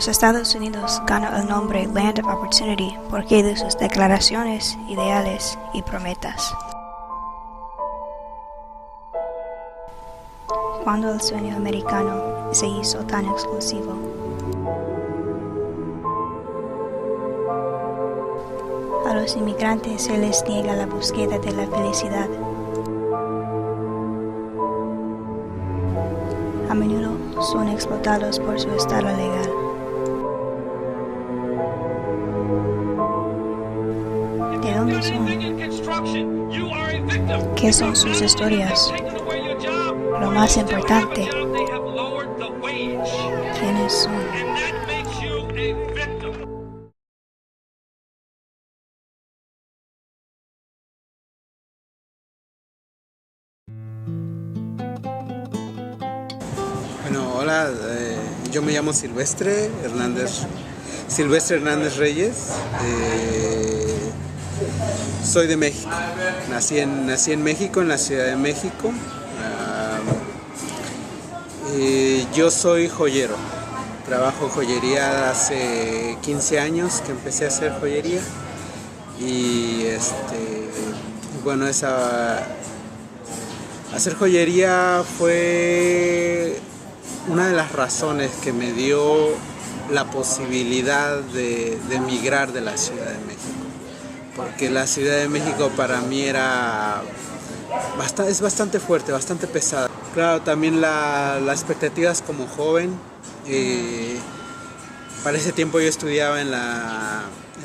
Los Estados Unidos ganó el nombre Land of Opportunity porque de sus declaraciones, ideales y promesas. Cuando el sueño americano se hizo tan exclusivo. A los inmigrantes se les niega la búsqueda de la felicidad. A menudo son explotados por su estado legal. ¿De dónde son? ¿Qué son sus historias? Lo más importante, ¿quiénes son? Bueno, hola, yo me llamo Silvestre Hernández Reyes. Soy de México. Nací en México, en la Ciudad de México. Yo soy joyero. Trabajo joyería hace 15 años que empecé a hacer joyería. Y bueno, hacer joyería fue una de las razones que me dio la posibilidad de emigrar de la Ciudad de México, porque la Ciudad de México para mí es bastante fuerte, bastante pesada. Claro, también las expectativas como joven. Para ese tiempo yo estudiaba en la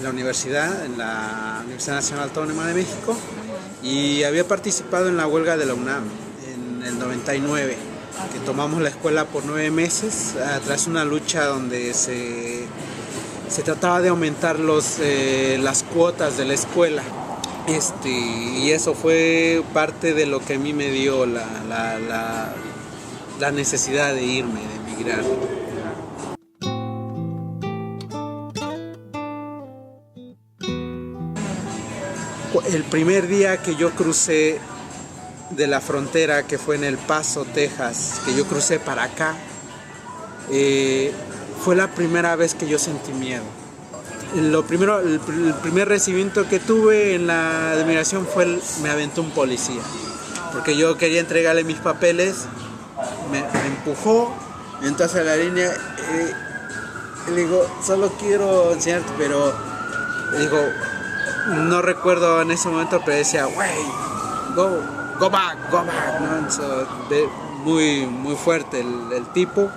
Universidad Nacional Autónoma de México, y había participado en la huelga de la UNAM en el 99. Que tomamos la escuela por 9 meses tras una lucha donde se trataba de aumentar las cuotas de la escuela, y eso fue parte de lo que a mí me dio la necesidad de irme, de emigrar. El primer día que yo crucé de la frontera, que fue en El Paso, Texas, que yo crucé para acá, fue la primera vez que yo sentí miedo. El primer recibimiento que tuve en la migración me aventó un policía, porque yo quería entregarle mis papeles, me empujó, me entró hacia la línea, y le digo, solo quiero enseñarte, pero le digo, no recuerdo en ese momento, pero decía, go back, ¿no? Muy fuerte el tipo.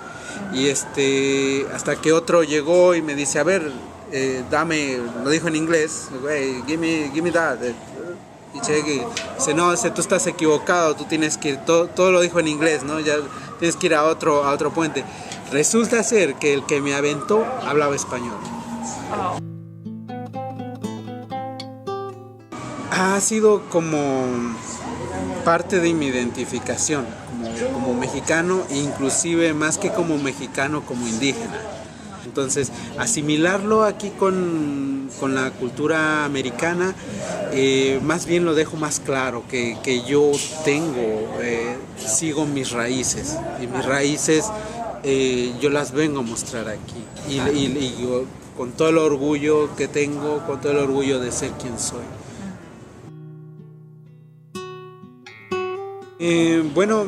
Y hasta que otro llegó y me dice, a ver, dame, lo dijo en inglés, give me that. Y dice, no, tú estás equivocado, tú tienes que ir, todo lo dijo en inglés, ¿no? Ya tienes que ir a otro puente. Resulta ser que el que me aventó hablaba español. Ha sido como parte de mi identificación como mexicano, inclusive más que como mexicano, como indígena. Entonces, asimilarlo aquí con la cultura americana, más bien lo dejo más claro, que yo sigo mis raíces, y mis raíces yo las vengo a mostrar aquí, y yo, con todo el orgullo que tengo, con todo el orgullo de ser quien soy. Bueno,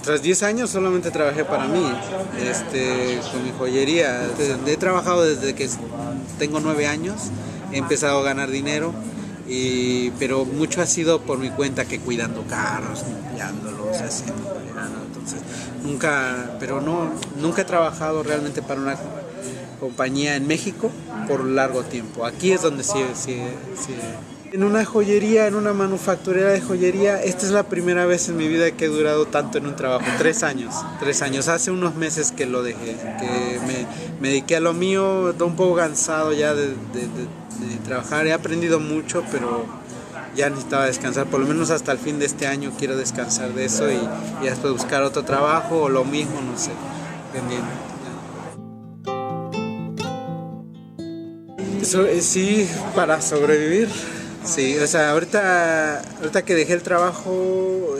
tras 10 años solamente trabajé para mí, con mi joyería. He trabajado desde que tengo 9 años, he empezado a ganar dinero, pero mucho ha sido por mi cuenta, que cuidando carros, limpiándolos, haciendo, ¿no? Entonces, nunca he trabajado realmente para una compañía en México por largo tiempo. Aquí es donde sí. En una joyería, en una manufacturera de joyería, esta es la primera vez en mi vida que he durado tanto en un trabajo, 3 años. Hace unos meses que lo dejé, que me dediqué a lo mío, estoy un poco cansado ya de trabajar. He aprendido mucho, pero ya necesitaba descansar, por lo menos hasta el fin de este año quiero descansar de eso, y después buscar otro trabajo o lo mismo, no sé, dependiendo. Eso, sí, para sobrevivir. Sí, o sea, ahorita que dejé el trabajo,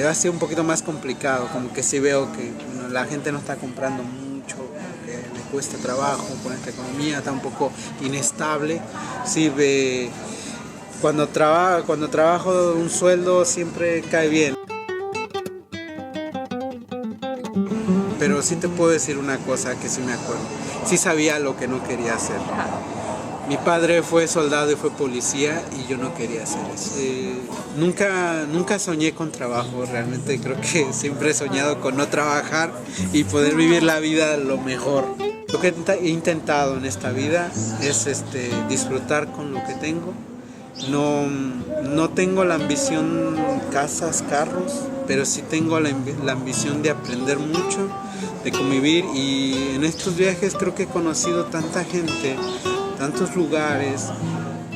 ha sido un poquito más complicado, como que sí veo que la gente no está comprando mucho, porque le cuesta trabajo, con esta economía está un poco inestable. Sirve, cuando trabajo un sueldo siempre cae bien. Pero sí te puedo decir una cosa que sí me acuerdo. Sí sabía lo que no quería hacer. Mi padre fue soldado y fue policía y yo no quería hacer eso. Nunca soñé con trabajo, realmente creo que siempre he soñado con no trabajar y poder vivir la vida lo mejor. Lo que he intentado en esta vida es disfrutar con lo que tengo. No tengo la ambición casas, carros, pero sí tengo la ambición de aprender mucho, de convivir, y en estos viajes creo que he conocido tanta gente, tantos lugares,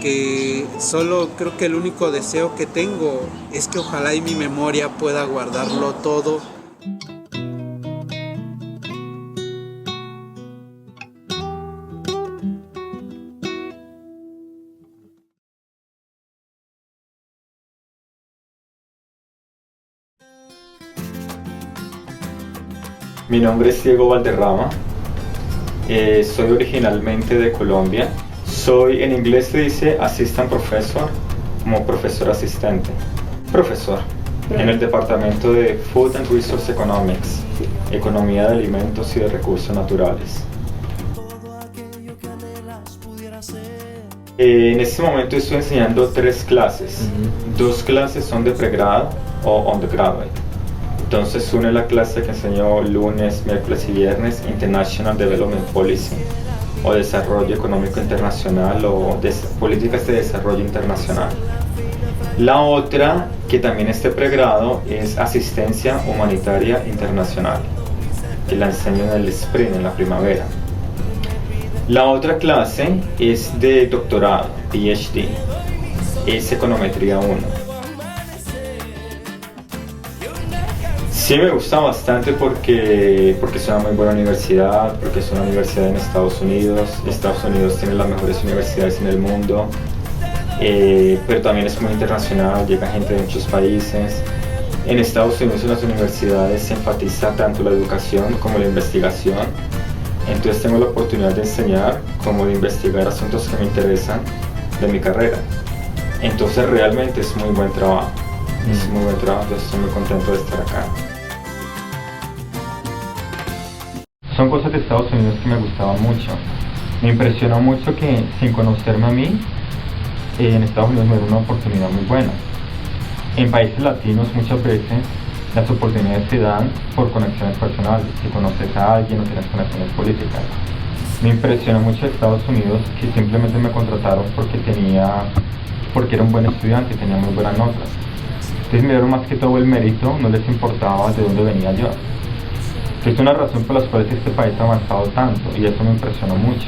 que solo creo que el único deseo que tengo es que ojalá y mi memoria pueda guardarlo todo. Mi nombre es Diego Valderrama, soy originalmente de Colombia. Soy, en inglés se dice assistant professor, como profesor asistente. Profesor, en el departamento de Food and Resource Economics, Economía de Alimentos y de Recursos Naturales. En este momento estoy enseñando 3 clases. 2 clases son de pregrado o undergraduate. Entonces una es la clase que enseño lunes, miércoles y viernes, International Development Policy, o Desarrollo Económico Internacional, o Políticas de Desarrollo Internacional. La otra, que también es de pregrado, es Asistencia Humanitaria Internacional, que la enseño en el Spring, en la primavera. La otra clase es de doctorado, PhD, es Econometría 1. Sí, me gusta bastante porque es una muy buena universidad, porque es una universidad en Estados Unidos. Estados Unidos tiene las mejores universidades en el mundo, pero también es muy internacional, llega gente de muchos países. En Estados Unidos en las universidades se enfatiza tanto la educación como la investigación, entonces tengo la oportunidad de enseñar como de investigar asuntos que me interesan de mi carrera. Entonces realmente es muy buen trabajo, entonces estoy muy contento de estar acá. Son cosas de Estados Unidos que me gustaban mucho. Me impresionó mucho que, sin conocerme a mí, en Estados Unidos me dio una oportunidad muy buena. En países latinos muchas veces las oportunidades se dan por conexiones personales. Si conoces a alguien o tienes conexiones políticas. Me impresionó mucho de Estados Unidos que simplemente me contrataron porque era un buen estudiante y tenía muy buenas notas. Entonces me dieron más que todo el mérito, no les importaba de dónde venía yo. Es una razón por la cual este país ha avanzado tanto, y eso me impresionó mucho.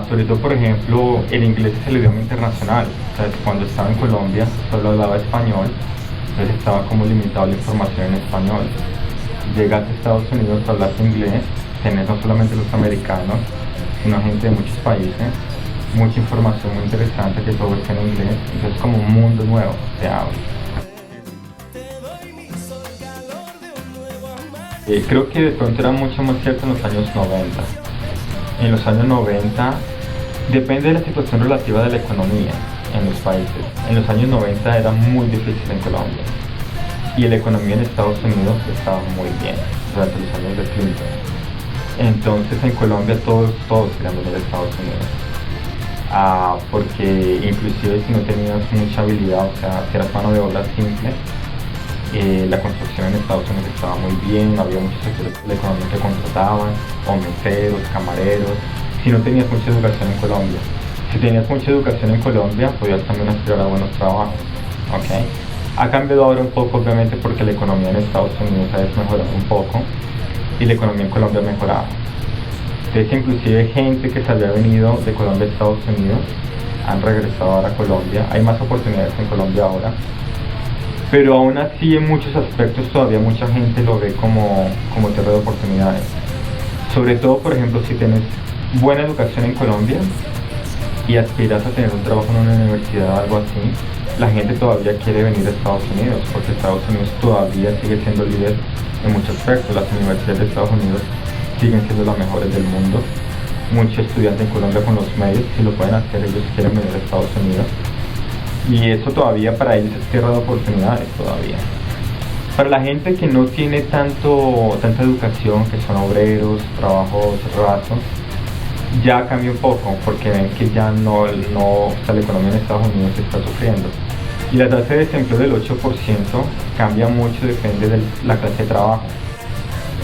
Sobre todo, por ejemplo, el inglés es el idioma internacional. O sea, cuando estaba en Colombia solo hablaba español, entonces estaba como limitado la información en español. Llegas a Estados Unidos, hablas inglés, tenés no solamente los americanos, sino gente de muchos países, mucha información muy interesante que todo está en inglés, entonces es como un mundo nuevo se abre. Creo que de pronto era mucho más cierto en los años 90. En los años 90, depende de la situación relativa de la economía en los países. En los años 90 era muy difícil en Colombia. Y la economía en Estados Unidos estaba muy bien durante los años de Clinton. Entonces en Colombia todos querían venir a Estados Unidos. Porque inclusive si no tenías mucha habilidad, o sea, si eras mano de obra simple, la construcción en Estados Unidos estaba muy bien, había muchos sectores de la economía que contrataban, o meseros, camareros. Si no tenías mucha educación en Colombia, si tenías mucha educación en Colombia, podías también aspirar a buenos trabajos, ¿ok? Ha cambiado ahora un poco, obviamente, porque la economía en Estados Unidos ha desmejorado un poco, y la economía en Colombia ha mejorado. Entonces, inclusive gente que se había venido de Colombia a Estados Unidos, han regresado ahora a Colombia. Hay más oportunidades en Colombia ahora. Pero aún así en muchos aspectos todavía mucha gente lo ve como tierra de oportunidades. Sobre todo, por ejemplo, si tienes buena educación en Colombia y aspiras a tener un trabajo en una universidad o algo así, la gente todavía quiere venir a Estados Unidos, porque Estados Unidos todavía sigue siendo líder en muchos aspectos. Las universidades de Estados Unidos siguen siendo las mejores del mundo. Muchos estudiantes en Colombia con los medios, si lo pueden hacer, ellos quieren venir a Estados Unidos. Y eso todavía para ellos es tierra de oportunidades todavía. Para la gente que no tiene tanta educación, que son obreros, trabajos rasos, ya cambia un poco, porque ven que ya o sea, la economía en Estados Unidos está sufriendo. Y la tasa de desempleo del 8% cambia mucho, depende de la clase de trabajo.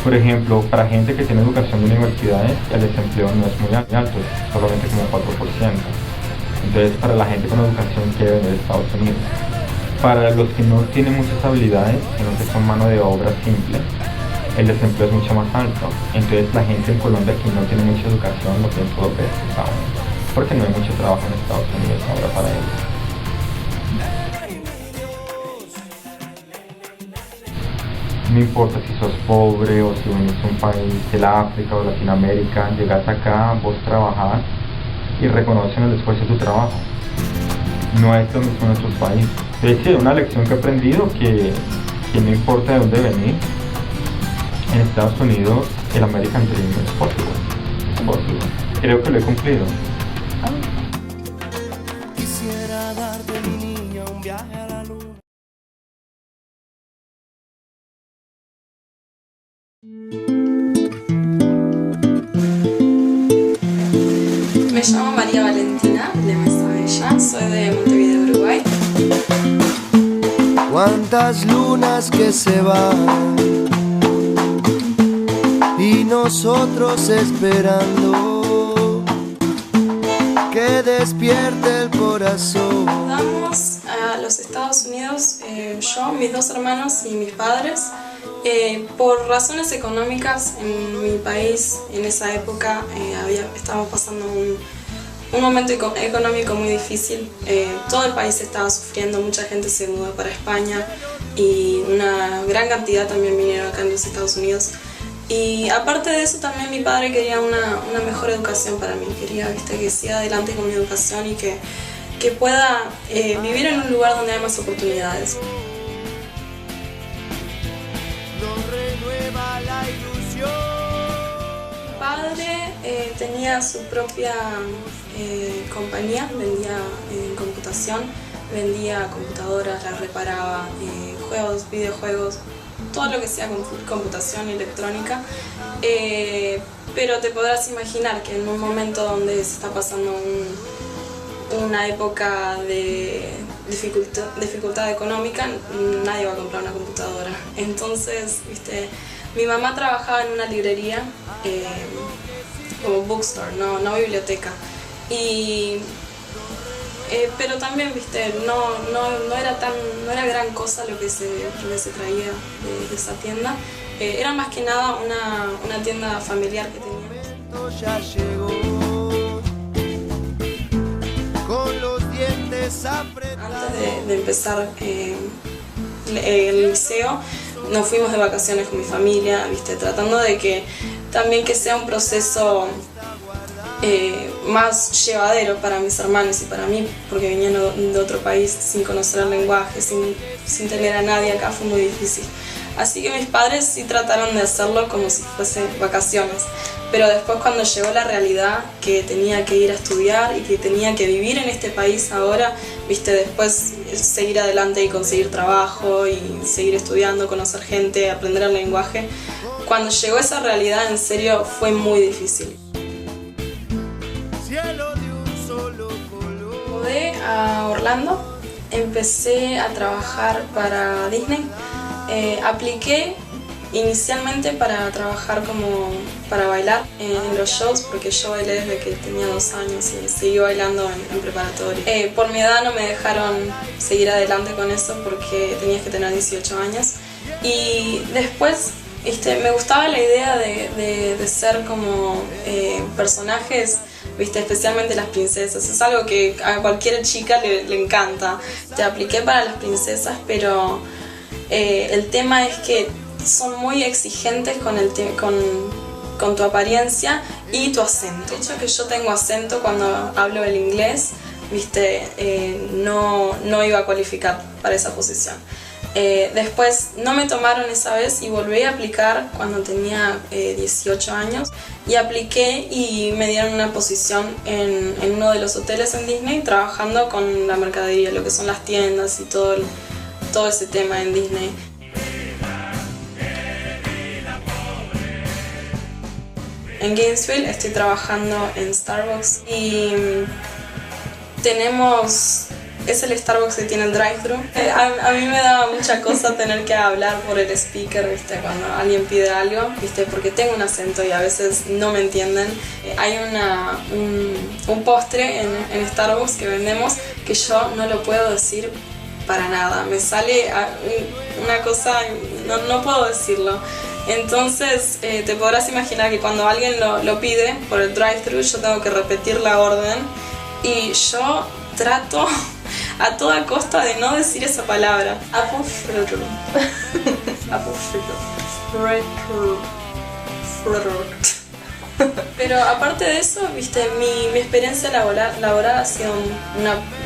Por ejemplo, para gente que tiene educación de universidades, el desempleo no es muy alto, es solamente como 4%. Entonces, para la gente con educación quiere venir a Estados Unidos. Para los que no tienen muchas habilidades, sino que son mano de obra simple, el desempleo es mucho más alto. Entonces, la gente en Colombia que no tiene mucha educación lo piensa dos veces aún, porque no hay mucho trabajo en Estados Unidos ahora para ellos. No importa si sos pobre o si venís a un país del África o Latinoamérica, llegas acá, vos trabajás y reconocen el esfuerzo de tu trabajo. No es lo mismo en otros países. De hecho, una lección que he aprendido que no importa de dónde venís, en Estados Unidos el American Dream es posible. Creo que lo he cumplido. Quisiera darte, mi niña, un viaje a la luna. Me llamo María Valentina de Mesa Bella, soy de Montevideo, Uruguay. Cuántas lunas que se van y nosotros esperando que despierte el corazón. Mudamos a los Estados Unidos, yo, mis dos hermanos y mis padres. Por razones económicas en mi país en esa época estábamos pasando un momento económico muy difícil. Todo el país estaba sufriendo, mucha gente se mudó para España y una gran cantidad también vinieron acá en los Estados Unidos. Y aparte de eso también mi padre quería una mejor educación para mí, quería que siga adelante con mi educación y que pueda vivir en un lugar donde hay más oportunidades. Mi padre tenía su propia compañía, vendía computación, vendía computadoras, las reparaba, juegos, videojuegos, todo lo que sea computación electrónica. Pero te podrás imaginar que en un momento donde se está pasando una época de dificultad económica, nadie va a comprar una computadora. Entonces, mi mamá trabajaba en una librería como bookstore, no biblioteca. Pero también, no era gran cosa lo que se traía de esa tienda. Era más que nada una tienda familiar que teníamos. Ya llegó, con los dientes apretados. Antes de empezar el liceo, nos fuimos de vacaciones con mi familia, tratando de que también que sea un proceso más llevadero para mis hermanos y para mí, porque venían de otro país sin conocer el lenguaje, sin tener a nadie acá, fue muy difícil. Así que mis padres sí trataron de hacerlo como si fuese vacaciones, pero después cuando llegó la realidad que tenía que ir a estudiar y que tenía que vivir en este país ahora, después seguir adelante y conseguir trabajo y seguir estudiando, conocer gente, aprender el lenguaje, cuando llegó esa realidad en serio fue muy difícil. Mudé a Orlando, empecé a trabajar para Disney. Apliqué inicialmente para trabajar para bailar en los shows, porque yo bailé desde que tenía 2 años y seguí bailando en preparatoria. Por mi edad no me dejaron seguir adelante con eso porque tenías que tener 18 años. Y después me gustaba la idea de ser como personajes, especialmente las princesas. Es algo que a cualquier chica le encanta. Te apliqué para las princesas, pero el tema es que son muy exigentes con tu apariencia y tu acento. De hecho que yo tengo acento cuando hablo el inglés, no iba a cualificar para esa posición. Después no me tomaron esa vez y volví a aplicar cuando tenía 18 años y apliqué y me dieron una posición en uno de los hoteles en Disney trabajando con la mercadería, lo que son las tiendas y todo ese tema en Disney. En Gainesville estoy trabajando en Starbucks y es el Starbucks que tiene el drive-thru. A mí me daba mucha cosa tener que hablar por el speaker, ¿viste? Cuando alguien pide algo, ¿viste? Porque tengo un acento y a veces no me entienden. Hay un postre en Starbucks que vendemos que yo no lo puedo decir para nada. Me sale una cosa, no puedo decirlo. Entonces te podrás imaginar que cuando alguien lo pide por el drive-thru yo tengo que repetir la orden y yo trato a toda costa de no decir esa palabra. Apple fritter. Apple fritter. Pero aparte de eso, viste, mi experiencia laboral ha sido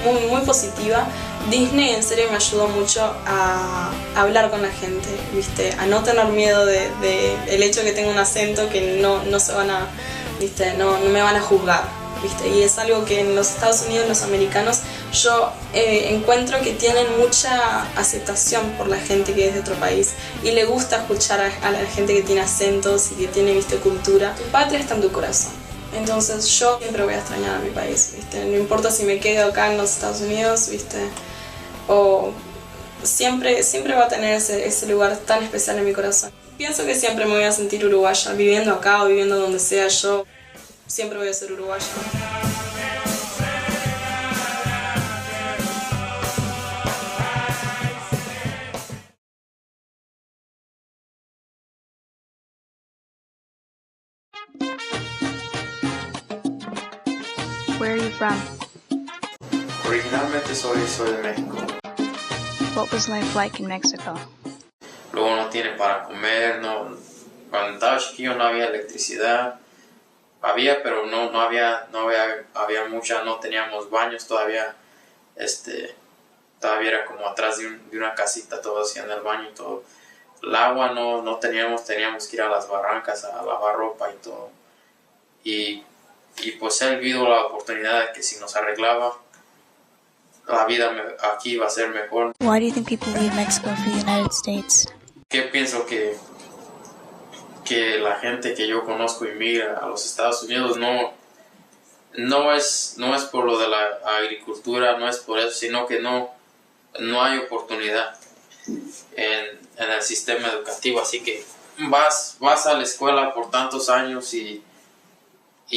muy positiva. Disney en serio me ayudó mucho a hablar con la gente, viste, a no tener miedo de el hecho de que tengo un acento que no se van a, viste, no me van a juzgar, viste, y es algo que en los Estados Unidos los americanos yo encuentro que tienen mucha aceptación por la gente que es de otro país y le gusta escuchar a la gente que tiene acentos y que tiene, viste, cultura. Tu patria está en tu corazón. Entonces yo siempre voy a extrañar a mi país, ¿viste? No importa si me quedo acá en los Estados Unidos, ¿viste? O siempre va a tener ese lugar tan especial en mi corazón. Pienso que siempre me voy a sentir uruguaya, viviendo acá o viviendo donde sea yo, siempre voy a ser uruguaya. Where are you from? Originalmente soy de México. What was life like in Mexico? Luego no tiene para comer, cuando estaba chiquillo no había electricidad. Había, pero no había mucha, no teníamos baños todavía. Todavía era como atrás de una casita, todos hacían el baño y todo. El agua no teníamos que ir a las barrancas a lavar ropa y todo. Y pues he vivido la oportunidad de que si nos arreglaba, la vida aquí iba a ser mejor. Why do you think people leave Mexico for the United States? Que pienso que la gente que yo conozco inmigra a los Estados Unidos no es por lo de la agricultura, no es por eso, sino que no hay oportunidad en el sistema educativo, así que vas a la escuela por tantos años y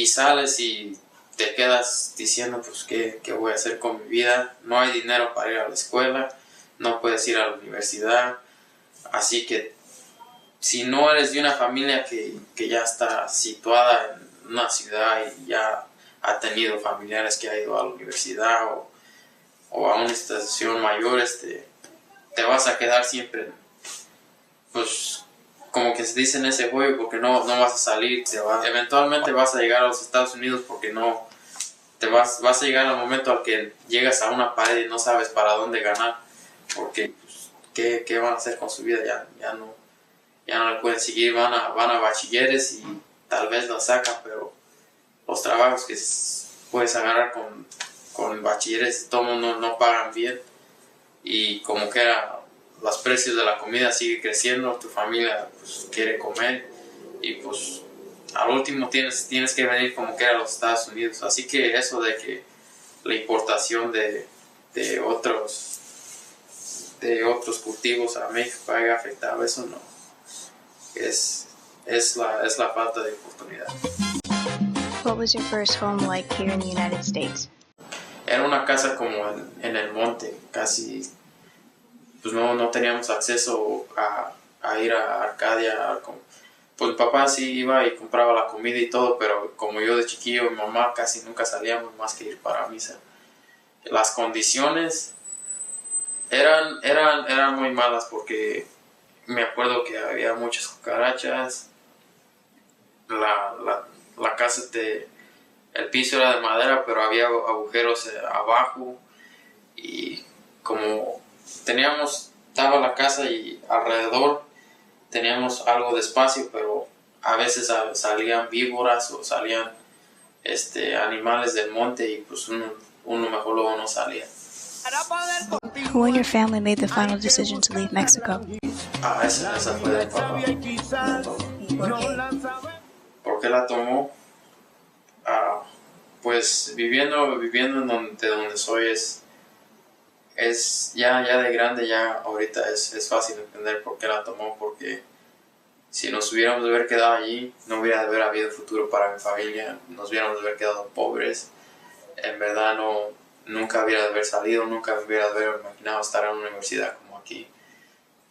sales y te quedas diciendo pues ¿qué voy a hacer con mi vida? No hay dinero para ir a la escuela, no puedes ir a la universidad, así que si no eres de una familia que ya está situada en una ciudad y ya ha tenido familiares que ha ido a la universidad o a una institución mayor, te vas a quedar siempre pues como que se dice en ese juego, porque no vas a salir, eventualmente vas a llegar a los Estados Unidos porque vas a llegar al momento al que llegas a una pared y no sabes para dónde ganar, porque pues, ¿qué van a hacer con su vida? Ya no le pueden seguir, van a bachilleres y tal vez lo sacan, pero los trabajos que puedes agarrar con bachilleres todo no pagan bien, y como que los precios de la comida siguen creciendo, tu familia pues, quiere comer y pues al último tienes que venir como que a los Estados Unidos, así que eso de que la importación de otros cultivos a México haya afectado, eso no, es la falta de oportunidad. What was your first home like here in the United States? Era una casa como en el monte, casi pues no teníamos acceso a ir a Arcadia. Pues mi papá sí iba y compraba la comida y todo, pero como yo de chiquillo, mi mamá casi nunca salíamos más que ir para misa. Las condiciones eran muy malas porque me acuerdo que había muchas cucarachas, la casa el piso era de madera, pero había agujeros abajo, y como teníamos estaba la casa y alrededor teníamos algo de espacio, pero a veces salían víboras o salían animales del monte y pues uno mejor luego no salía. Who in your family made the final decision to leave Mexico? Esa fue de mi papá. ¿Por qué la tomó? Pues viviendo en donde soy es ya de grande, ya ahorita es fácil entender por qué la tomó, porque si nos hubiéramos de haber quedado allí, no hubiera de haber habido futuro para mi familia, nos hubiéramos de haber quedado pobres, en verdad nunca hubiera de haber salido, nunca hubiera de haber imaginado estar en una universidad como aquí,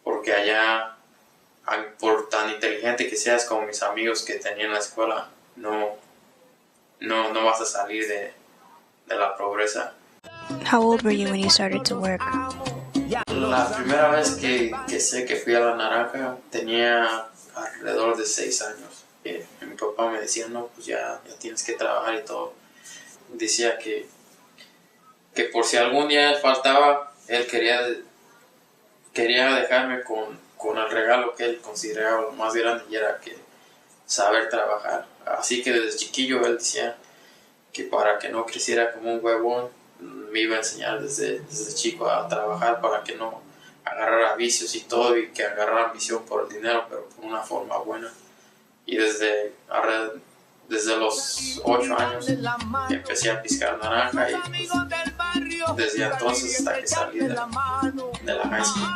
porque allá, por tan inteligente que seas como mis amigos que tenían en la escuela, no vas a salir de la pobreza. How old were you when you started to work? La primera vez que sé que fui a la Naranja tenía alrededor de 6 años. Mi papá me decía, no, pues ya tienes que trabajar y todo. Decía que por si algún día él faltaba, él quería dejarme con el regalo que él consideraba lo más grande, y era que saber trabajar. Así que desde chiquillo él decía que para que no creciera como un huevón, me iba a enseñar desde chico a trabajar para que no agarrara vicios y todo, y que agarrara ambición por el dinero, pero por una forma buena. Y desde los 8 años empecé a piscar naranja, y pues, desde entonces hasta que salí de la high school.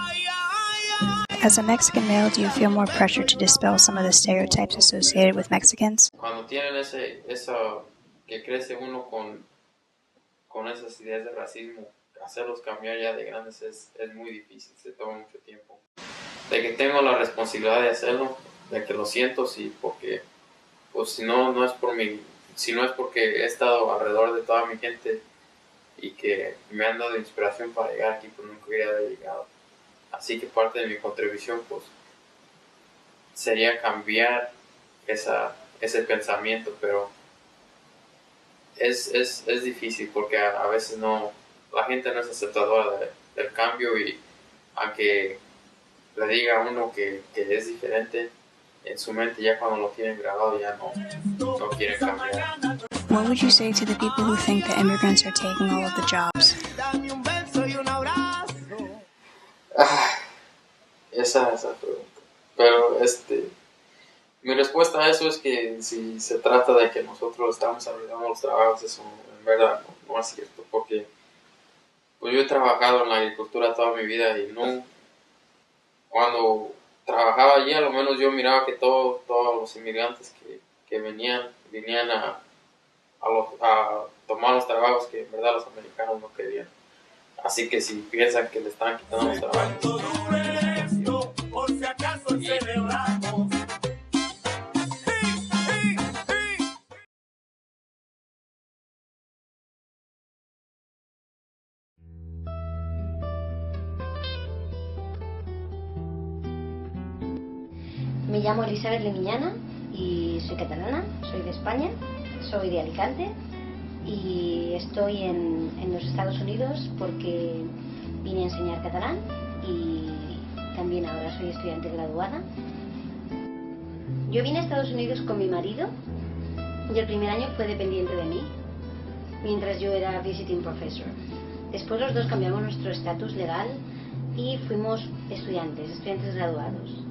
As a Mexican male, do you feel more pressure to dispel some of the stereotypes associated with Mexicans? Cuando tienen eso que crece uno con esas ideas de racismo, hacerlos cambiar ya de grandes es muy difícil, se toma mucho tiempo. De que tengo la responsabilidad de hacerlo, de que lo siento, sí, porque pues si no es porque he estado alrededor de toda mi gente y que me han dado inspiración para llegar aquí, pues nunca hubiera llegado. Así que parte de mi contribución pues sería cambiar ese pensamiento, pero es difícil porque a veces la gente no es aceptadora del cambio, y aunque le diga a uno que es diferente, en su mente ya cuando lo tienen grabado ya no quieren cambiar. What would you say to the people who think that immigrants are taking all of the jobs? Esa pregunta. Pero mi respuesta a eso es que si se trata de que nosotros estamos arruinando los trabajos, eso en verdad no es cierto, porque pues yo he trabajado en la agricultura toda mi vida, y cuando trabajaba allí, a lo menos yo miraba que todos los inmigrantes que venían a tomar los trabajos que en verdad los americanos no querían. Así que si piensan que le están quitando los trabajos, Me llamo Elizabeth Lemiñana y soy catalana, soy de España, soy de Alicante y estoy en los Estados Unidos porque vine a enseñar catalán y también ahora soy estudiante graduada. Yo vine a Estados Unidos con mi marido y el primer año fue dependiente de mí, mientras yo era visiting professor. Después los dos cambiamos nuestro estatus legal y fuimos estudiantes graduados.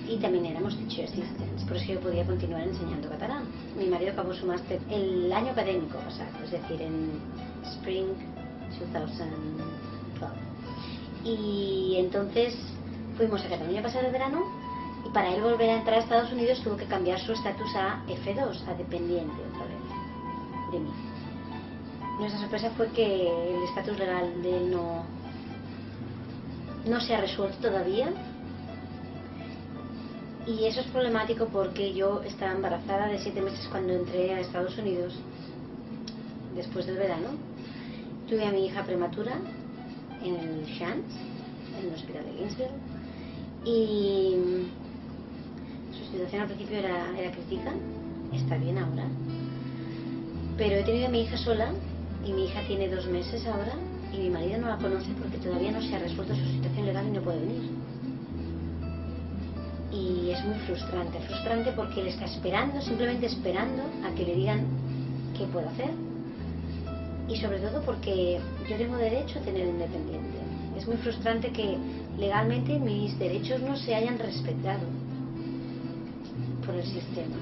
Y también éramos teacher assistants, por eso yo podía continuar enseñando catalán. Mi marido acabó su máster el año académico pasado, es decir, en Spring 2012. Y entonces fuimos a Cataluña a pasar el verano, y para él volver a entrar a Estados Unidos tuvo que cambiar su estatus a F2, a dependiente otra vez de mí. Nuestra sorpresa fue que el estatus legal de él no se ha resuelto todavía. Y eso es problemático porque yo estaba embarazada de 7 meses cuando entré a Estados Unidos después del verano. Tuve a mi hija prematura en el Shands, en el hospital de Gainesville, y su situación al principio era crítica, está bien ahora, pero he tenido a mi hija sola y mi hija tiene 2 meses ahora y mi marido no la conoce porque todavía no se ha resuelto su situación legal y no puede venir. Y es muy frustrante porque él está esperando, simplemente esperando a que le digan qué puedo hacer. Y sobre todo porque yo tengo derecho a tener independiente. Es muy frustrante que legalmente mis derechos no se hayan respetado por el sistema.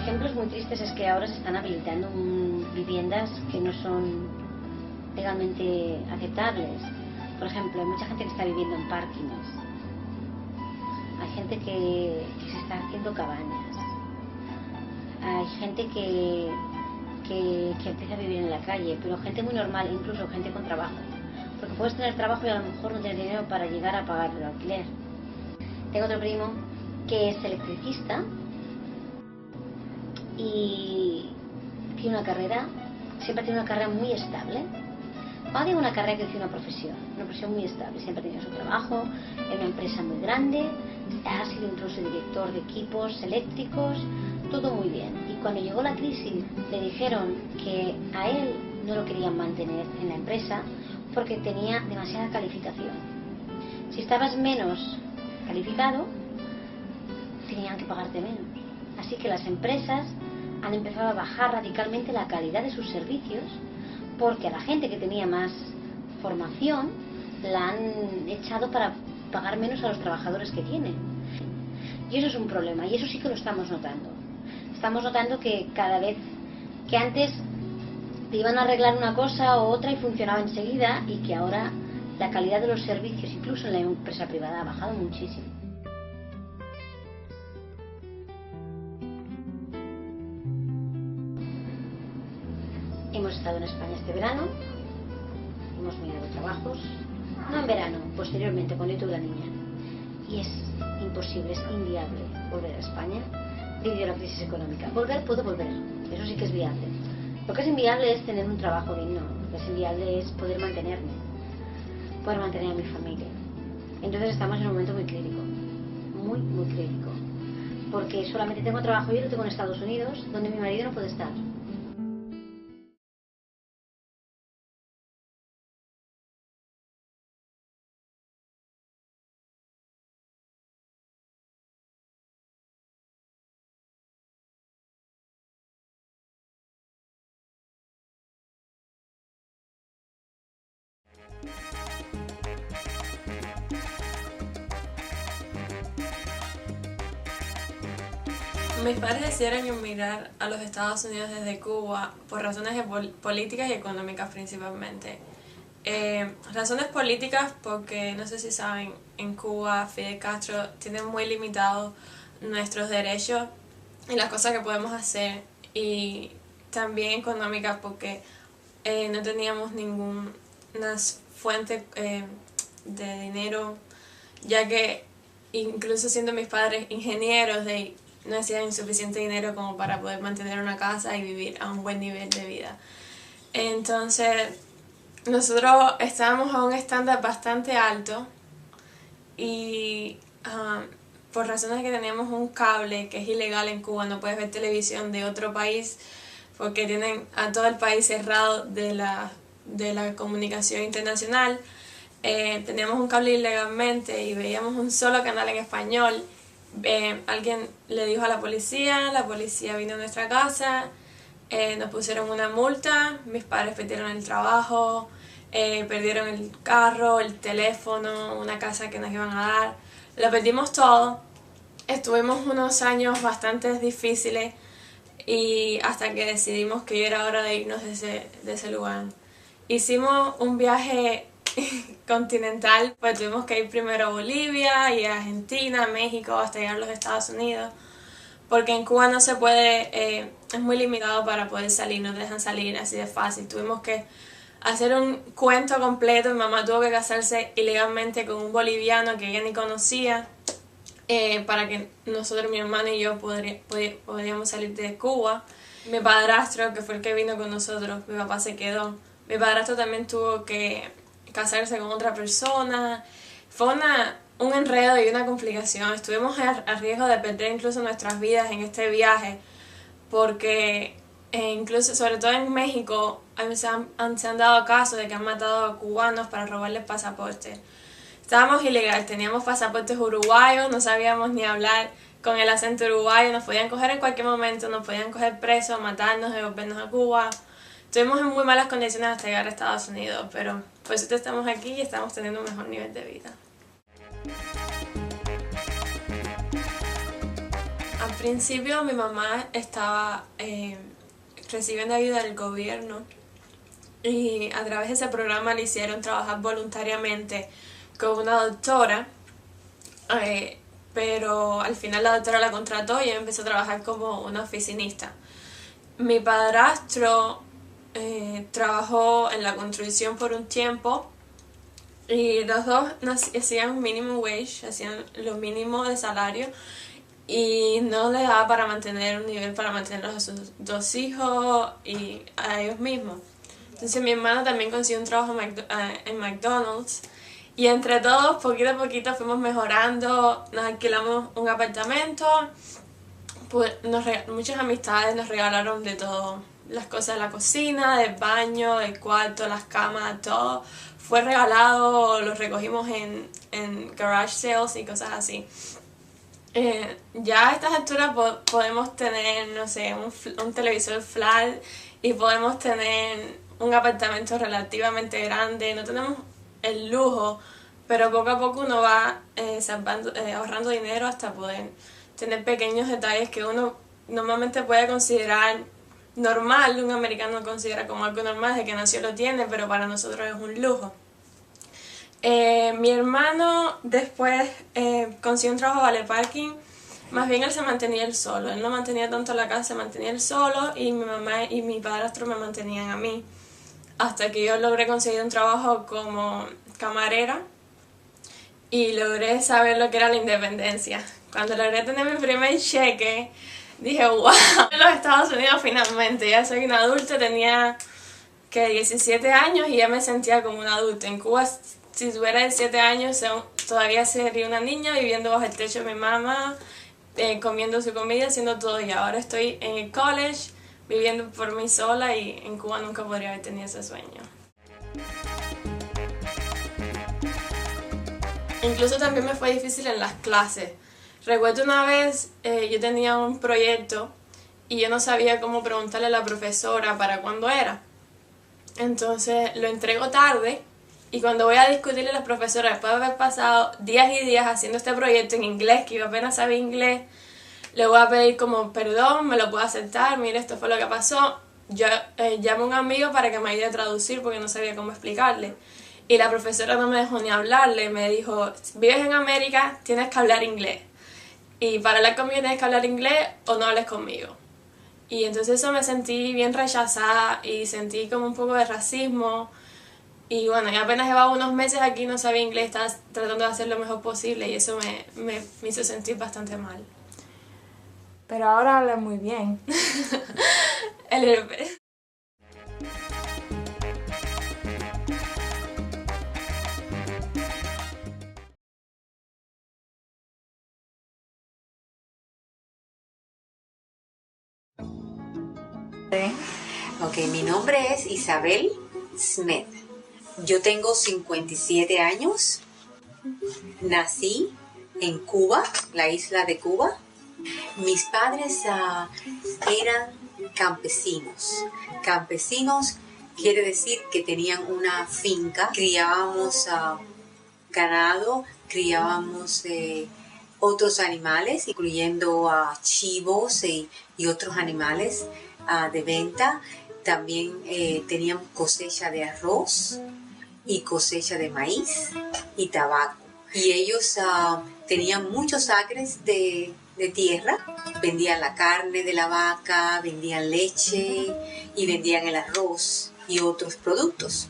Ejemplos muy tristes es que ahora se están habilitando viviendas que no son legalmente aceptables. Por ejemplo, hay mucha gente que está viviendo en parkings. Hay gente que se está haciendo cabañas. Hay gente que empieza a vivir en la calle, pero gente muy normal, incluso gente con trabajo. Porque puedes tener trabajo y a lo mejor no tener dinero para llegar a pagar el alquiler. Tengo otro primo que es electricista y tiene una carrera, siempre tiene una carrera muy estable. Cuando digo una carrera, quiero decir una profesión muy estable. Siempre ha tenido su trabajo en una empresa muy grande, ha sido incluso director de equipos eléctricos, todo muy bien. Y cuando llegó la crisis, le dijeron que a él no lo querían mantener en la empresa porque tenía demasiada calificación. Si estabas menos calificado, tenían que pagarte menos. Así que las empresas han empezado a bajar radicalmente la calidad de sus servicios porque a la gente que tenía más formación la han echado para pagar menos a los trabajadores que tienen. Y eso es un problema, y eso sí que lo estamos notando. Estamos notando que cada vez que antes te iban a arreglar una cosa o otra y funcionaba enseguida, y que ahora la calidad de los servicios, incluso en la empresa privada, ha bajado muchísimo. Hemos estado en España este verano, hemos mirado trabajos, no en verano, posteriormente, cuando yo tuve la niña. Y es imposible, es inviable volver a España debido a la crisis económica. Volver, puedo volver, eso sí que es viable. Lo que es inviable es tener un trabajo digno, lo que es inviable es poder mantenerme, poder mantener a mi familia. Entonces estamos en un momento muy crítico, muy crítico. Porque solamente tengo trabajo y lo tengo en Estados Unidos, donde mi marido no puede estar. Mis padres decidieron emigrar a los Estados Unidos desde Cuba por razones políticas y económicas principalmente. Razones políticas porque, no sé si saben, en Cuba Fidel Castro tiene muy limitados nuestros derechos y las cosas que podemos hacer, y también económicas porque no teníamos ninguna fuente de dinero, ya que incluso siendo mis padres ingenieros no hacían suficiente dinero como para poder mantener una casa y vivir a un buen nivel de vida. Entonces, nosotros estábamos a un estándar bastante alto y por razones que teníamos un cable que es ilegal en Cuba, no puedes ver televisión de otro país porque tienen a todo el país cerrado de la comunicación internacional. Teníamos un cable ilegalmente y veíamos un solo canal en español. Alguien le dijo a la policía vino a nuestra casa, nos pusieron una multa, mis padres perdieron el trabajo, perdieron el carro, el teléfono, una casa que nos iban a dar, lo perdimos todo. Estuvimos unos años bastante difíciles y hasta que decidimos que ya era hora de irnos de ese lugar. Hicimos un viaje continental, pues tuvimos que ir primero a Bolivia y a Argentina, México, hasta llegar a los Estados Unidos, porque en Cuba no se puede, es muy limitado para poder salir, no dejan salir así de fácil. Tuvimos que hacer un cuento completo, mi mamá tuvo que casarse ilegalmente con un boliviano que ella ni conocía, para que nosotros, mi hermano y yo, podríamos salir de Cuba. Mi padrastro, que fue el que vino con nosotros, mi papá se quedó. Mi padrastro también tuvo que casarse con otra persona. Fue un enredo y una complicación. Estuvimos a riesgo de perder incluso nuestras vidas en este viaje porque incluso, sobre todo en México, se han dado casos de que han matado a cubanos para robarles pasaportes. Estábamos ilegal, teníamos pasaportes uruguayos, no sabíamos ni hablar con el acento uruguayo, nos podían coger en cualquier momento, nos podían coger presos, matarnos, devolvernos a Cuba. Estuvimos en muy malas condiciones hasta llegar a Estados Unidos, pero por eso estamos aquí y estamos teniendo un mejor nivel de vida. Al principio mi mamá estaba recibiendo ayuda del gobierno y a través de ese programa le hicieron trabajar voluntariamente con una doctora, pero al final la doctora la contrató y ella empezó a trabajar como una oficinista. Mi padrastro trabajó en la construcción por un tiempo y los dos hacían minimum wage, hacían lo mínimo de salario y no les daba para mantener un nivel para mantener a sus 2 hijos y a ellos mismos. Entonces mi hermano también consiguió un trabajo en McDonald's y entre todos, poquito a poquito fuimos mejorando, nos alquilamos un apartamento, pues muchas amistades nos regalaron de todo, las cosas de la cocina, del baño, del cuarto, las camas, todo fue regalado, lo recogimos en garage sales y cosas así. Ya a estas alturas podemos tener, no sé, un televisor flat y podemos tener un apartamento relativamente grande, no tenemos el lujo, pero poco a poco uno va ahorrando dinero hasta poder tener pequeños detalles que uno normalmente puede considerar normal, un americano considera como algo normal, desde que nació lo tiene, pero para nosotros es un lujo. Mi hermano después consiguió un trabajo vale parking, más bien él se mantenía él solo, él no mantenía tanto la casa, se mantenía él solo y mi mamá y mi padrastro me mantenían a mí, hasta que yo logré conseguir un trabajo como camarera y logré saber lo que era la independencia. Cuando logré tener mi primer cheque, dije, wow, en los Estados Unidos finalmente, ya soy una adulta, tenía 17 años y ya me sentía como una adulta. En Cuba, si tuviera 17 años, todavía sería una niña viviendo bajo el techo de mi mamá, comiendo su comida, haciendo todo. Y ahora estoy en el college, viviendo por mí sola y en Cuba nunca podría haber tenido ese sueño. Incluso también me fue difícil en las clases. Recuerdo una vez, yo tenía un proyecto y yo no sabía cómo preguntarle a la profesora para cuándo era. Entonces lo entrego tarde y cuando voy a discutirle a la profesora, después de haber pasado días y días haciendo este proyecto en inglés, que yo apenas sabía inglés, le voy a pedir como perdón, me lo puedo aceptar, mire, esto fue lo que pasó. Yo llamé a un amigo para que me ayude a traducir porque no sabía cómo explicarle. Y la profesora no me dejó ni hablarle, me dijo, vives en América, tienes que hablar inglés. Y para hablar conmigo tienes que hablar inglés o no hables conmigo. Y entonces eso me sentí bien rechazada y sentí como un poco de racismo. Y bueno, ya apenas llevaba unos meses aquí, no sabía inglés, estaba tratando de hacer lo mejor posible y eso me hizo sentir bastante mal. Pero ahora habla muy bien. A little bit. Ok, mi nombre es Isabel Smith. Yo tengo 57 años. Nací en Cuba, la isla de Cuba. Mis padres eran campesinos. Campesinos quiere decir que tenían una finca. Criábamos ganado, criábamos otros animales, incluyendo chivos y otros animales de venta. También teníamos cosecha de arroz y cosecha de maíz y tabaco. Y ellos tenían muchos acres de tierra, vendían la carne de la vaca, vendían leche y vendían el arroz y otros productos.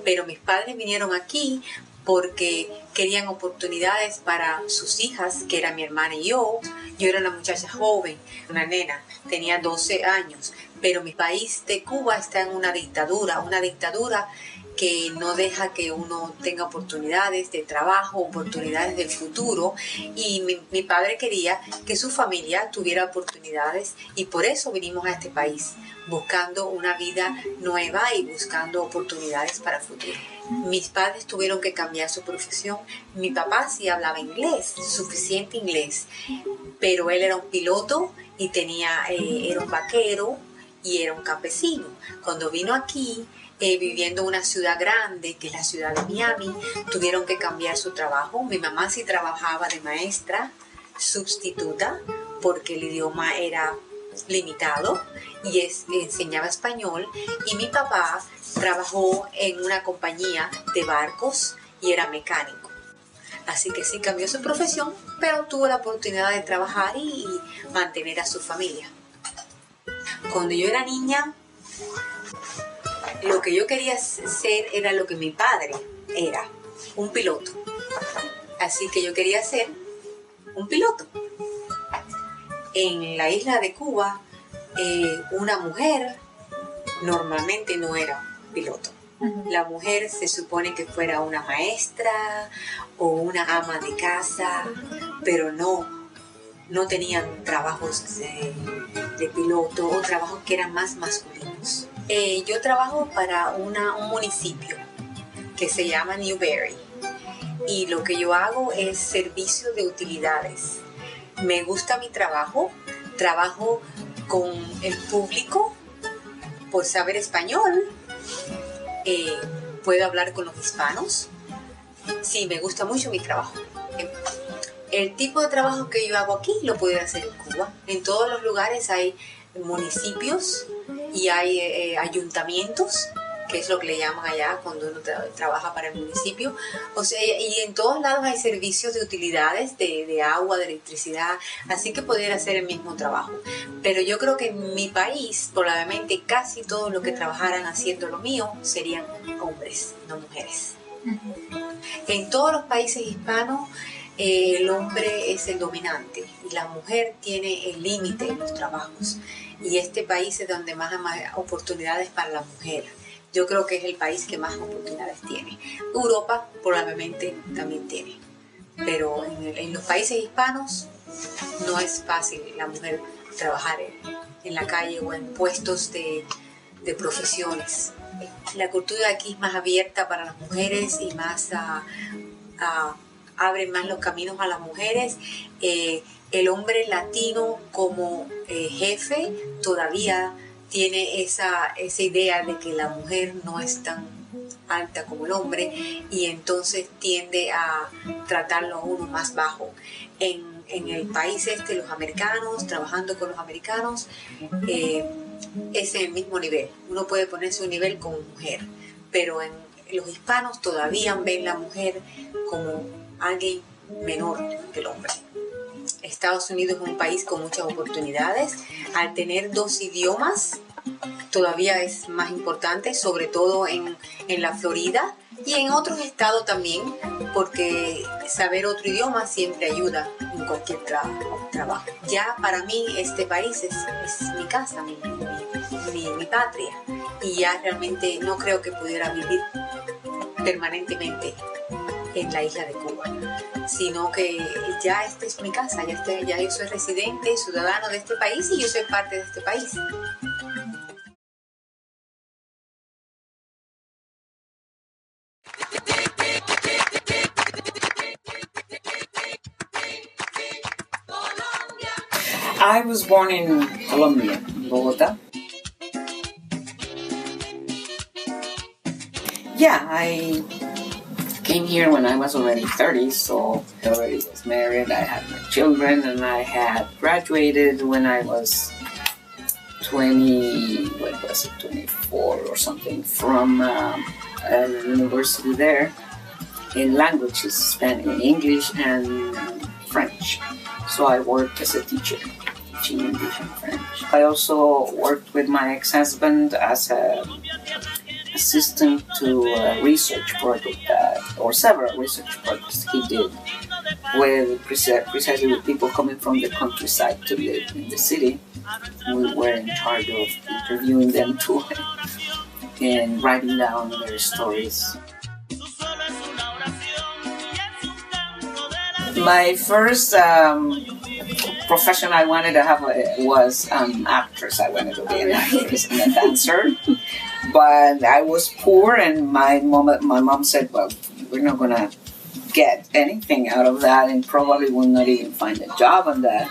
Pero mis padres vinieron aquí porque querían oportunidades para sus hijas, que era mi hermana y yo. Yo era una muchacha joven, una nena, tenía 12 años, pero mi país de Cuba está en una dictadura que no deja que uno tenga oportunidades de trabajo, oportunidades del futuro, y mi padre quería que su familia tuviera oportunidades, y por eso vinimos a este país, buscando una vida nueva y buscando oportunidades para el futuro. Mis padres tuvieron que cambiar su profesión. Mi papá sí hablaba inglés, suficiente inglés, pero él era un piloto y era un vaquero y era un campesino. Cuando vino aquí, viviendo en una ciudad grande, que es la ciudad de Miami, tuvieron que cambiar su trabajo. Mi mamá sí trabajaba de maestra sustituta porque el idioma era limitado y enseñaba español, y mi papá trabajó en una compañía de barcos y era mecánico. Así que sí cambió su profesión, pero tuvo la oportunidad de trabajar y mantener a su familia. Cuando yo era niña, lo que yo quería ser era lo que mi padre era, un piloto. Así que yo quería ser un piloto. En la isla de Cuba, una mujer normalmente no era piloto. La mujer se supone que fuera una maestra o una ama de casa, pero no tenían trabajos de piloto o trabajos que eran más masculinos. Yo trabajo para un municipio que se llama Newberry, y lo que yo hago es servicio de utilidades. Me gusta mi trabajo con el público por saber español. Puedo hablar con los hispanos. Sí, me gusta mucho mi trabajo. El tipo de trabajo que yo hago aquí lo puedo hacer en Cuba. En todos los lugares hay municipios y hay ayuntamientos, que es lo que le llaman allá cuando uno trabaja para el municipio. O sea, y en todos lados hay servicios de utilidades, de agua, de electricidad, así que podría hacer el mismo trabajo. Pero yo creo que en mi país, probablemente casi todos los que trabajaran haciendo lo mío serían hombres, no mujeres. En todos los países hispanos, el hombre es el dominante y la mujer tiene el límite en los trabajos. Y este país es donde más hay oportunidades para la mujer. Yo creo que es el país que más oportunidades tiene. Europa probablemente también tiene. Pero en los países hispanos no es fácil la mujer trabajar en la calle o en puestos de profesiones. La cultura aquí es más abierta para las mujeres y más abre más los caminos a las mujeres. El hombre latino como jefe todavía tiene esa idea de que la mujer no es tan alta como el hombre, y entonces tiende a tratarlo a uno más bajo. En el país los americanos, trabajando con los americanos, es el mismo nivel. Uno puede ponerse un nivel como mujer, pero en los hispanos todavía ven la mujer como alguien menor que el hombre. Estados Unidos es un país con muchas oportunidades. Al tener 2 idiomas, todavía es más importante, sobre todo en la Florida y en otros estados también, porque saber otro idioma siempre ayuda en cualquier trabajo. Ya para mí este país es mi casa, mi patria, y ya realmente no creo que pudiera vivir permanentemente en la isla de Cuba, sino que ya esta es mi casa, ya yo soy residente, ciudadano de este país, y yo soy parte de este país. I was born in Colombia, Bogotá. Yeah, I came here when I was already 30, so I already was married, I had my children, and I had graduated when I was 24 or something, from a university there in languages, English and French. So I worked as a teacher, teaching English and French. I also worked with my ex-husband as an assistant to a research project, or several research projects he did, with precisely with people coming from the countryside to live in the city. We were in charge of interviewing them to and writing down their stories. My first profession I wanted to have was actress. I wanted to be an actress and a dancer. But I was poor, and my mom said, well, we're not going to get anything out of that, and probably will not even find a job on that.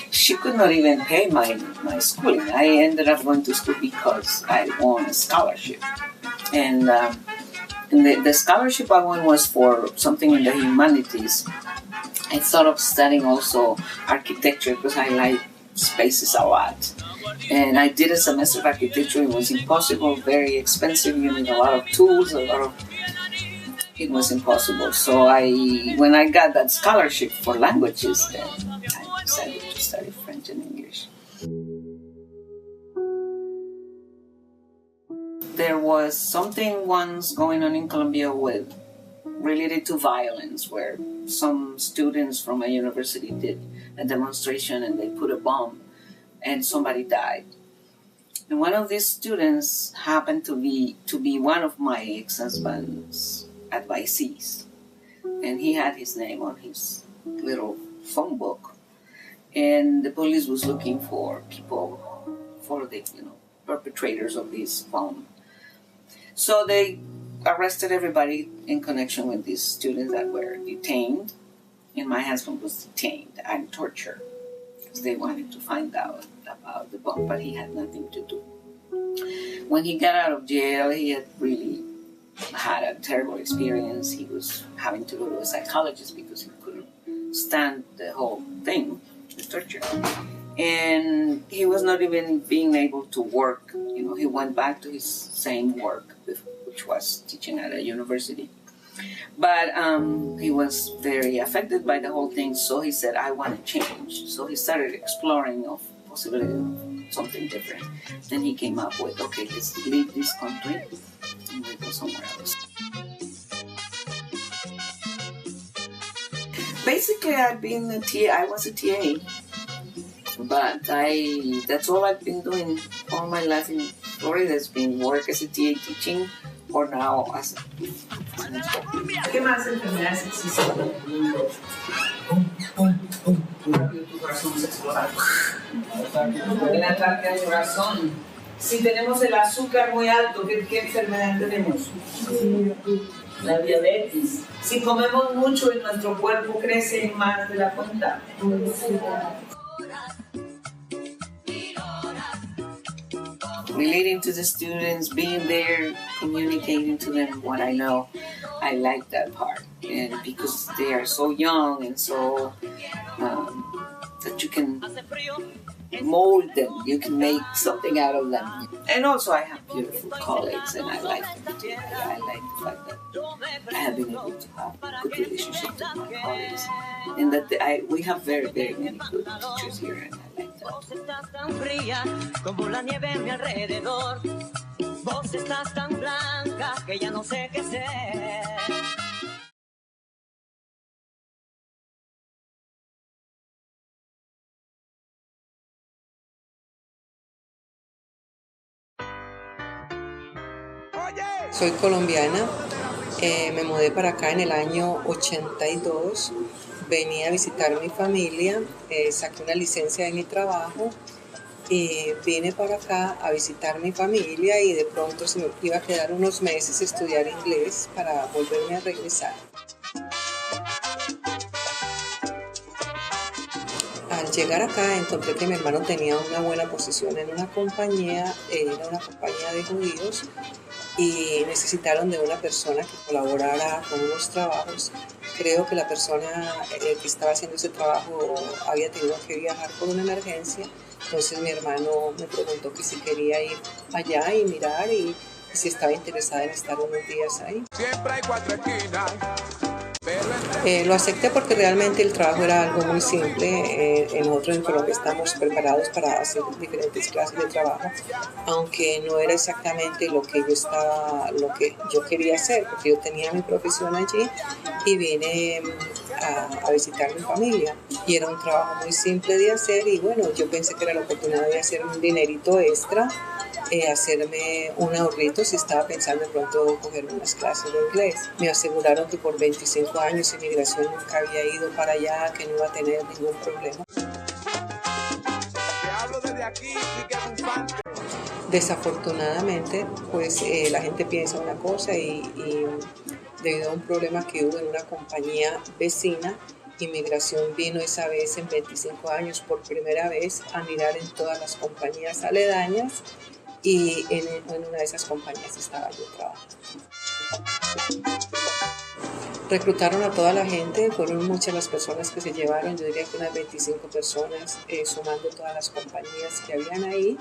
She could not even pay my schooling. I ended up going to school because I won a scholarship. And the scholarship I won was for something in the humanities. I thought of studying also architecture because I like spaces a lot. And I did a semester of architecture. It was impossible, very expensive. You need a lot of tools, it was impossible. So when I got that scholarship for languages, then I decided to study French and English. There was something once going on in Colombia related to violence, where some students from a university did a demonstration and they put a bomb and somebody died. And one of these students happened to be one of my ex-husband's advisees. And he had his name on his little phone book. And the police was looking for people, for the perpetrators of this bomb. So they arrested everybody in connection with these students that were detained. And my husband was detained and tortured because they wanted to find out about the bomb, but he had nothing to do. When he got out of jail, he had really had a terrible experience. He was having to go to a psychologist because he couldn't stand the whole thing, the torture. And he was not even being able to work. He went back to his same work, which was teaching at a university. But he was very affected by the whole thing, so he said, I want to change. So he started exploring of possibility of something different. Then he came up with, okay, let's leave this country and we'll go somewhere else. Basically, I was a TA, but that's all I've been doing all my life in Florida. Has been work as a TA teaching, or now as a... ¿Qué más enfermedades existen en el mundo? El ataque al corazón. Si tenemos el azúcar muy alto, ¿qué enfermedad tenemos? La diabetes. Si comemos mucho y nuestro cuerpo crece más de la cuenta. Relating to the students, being there, communicating to them what I know, I like that part. And because they are so young and so that you can mold them, you can make something out of them. And also I have beautiful colleagues, and I like them too. I like the fact that I have been able to have a good relationship with my colleagues, and that we have very, very many good teachers here, and I like that. Vos estás tan fría como la nieve a mi alrededor. Vos estás tan blanca que ya no sé qué ser. Soy colombiana, me mudé para acá en el año 82, venía a visitar a mi familia, saqué una licencia de mi trabajo y vine para acá a visitar a mi familia, y de pronto se me iba a quedar unos meses a estudiar inglés para volverme a regresar. Al llegar acá encontré que mi hermano tenía una buena posición en una compañía, era una compañía de judíos, y necesitaron de una persona que colaborara con unos trabajos. Creo que la persona que estaba haciendo ese trabajo había tenido que viajar por una emergencia, entonces mi hermano me preguntó que si quería ir allá y mirar y si estaba interesada en estar unos días ahí. Siempre hay cuatro esquinas. Lo acepté porque realmente el trabajo era algo muy simple. Nosotros en Colombia estamos preparados para hacer diferentes clases de trabajo, aunque no era exactamente lo que yo quería hacer, porque yo tenía mi profesión allí y vine a visitar a mi familia, y era un trabajo muy simple de hacer, y bueno, yo pensé que era la oportunidad de hacer un dinerito extra hacerme un ahorrito si estaba pensando de pronto coger unas clases de inglés. Me aseguraron que por 25 años inmigración nunca había ido para allá, que no iba a tener ningún problema. Desafortunadamente, pues la gente piensa una cosa y debido a un problema que hubo en una compañía vecina, Inmigración vino esa vez en 25 años por primera vez a mirar en todas las compañías aledañas y en una de esas compañías estaba yo trabajando. Reclutaron a toda la gente, fueron muchas las personas que se llevaron, yo diría que unas 25 personas, sumando todas las compañías que habían ahí,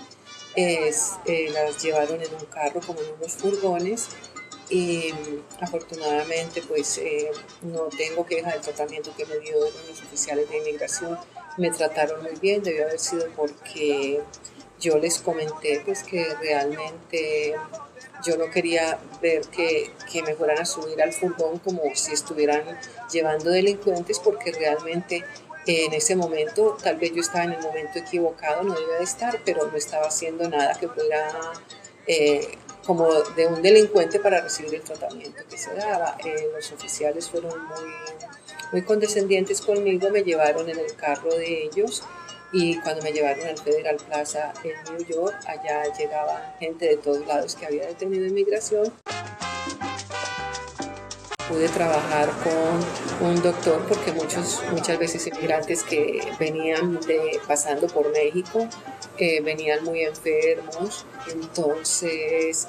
las llevaron en un carro como en unos furgones. Y afortunadamente pues no tengo queja del tratamiento que me dieron los oficiales de inmigración. Me trataron muy bien, debió haber sido porque yo les comenté pues que realmente yo no quería ver que me fueran a subir al furgón como si estuvieran llevando delincuentes, porque realmente en ese momento tal vez yo estaba en el momento equivocado, no debía de estar, pero no estaba haciendo nada que fuera como de un delincuente para recibir el tratamiento que se daba. Los oficiales fueron muy condescendientes conmigo, me llevaron en el carro de ellos y cuando me llevaron al Federal Plaza en New York, allá llegaba gente de todos lados que había detenido inmigración. Pude trabajar con un doctor porque muchas veces inmigrantes que venían pasando por México venían muy enfermos, entonces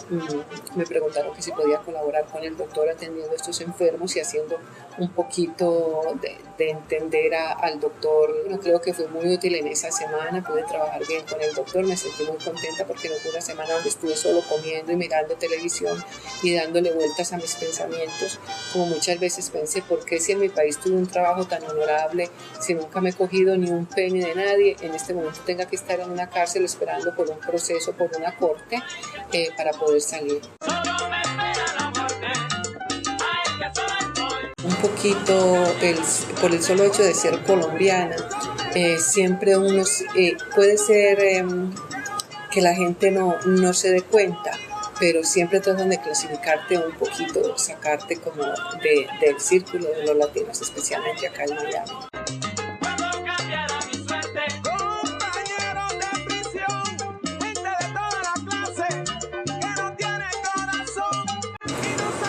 me preguntaron que si podía colaborar con el doctor atendiendo a estos enfermos y haciendo un poquito de entender al doctor. Yo creo que fue muy útil en esa semana, pude trabajar bien con el doctor, me sentí muy contenta porque no fue una semana donde estuve solo comiendo y mirando televisión y dándole vueltas a mis pensamientos, como muchas veces pensé, ¿por qué si en mi país tuve un trabajo tan honorable, si nunca me he cogido ni un penny de nadie, en este momento tenga que estar en una cárcel esperando por un proceso, por una corte, para poder salir? Un poquito por el solo hecho de ser colombiana, siempre uno puede ser que la gente no se dé cuenta, pero siempre tratan de clasificarte un poquito, sacarte como del círculo de los latinos, especialmente acá en Miami.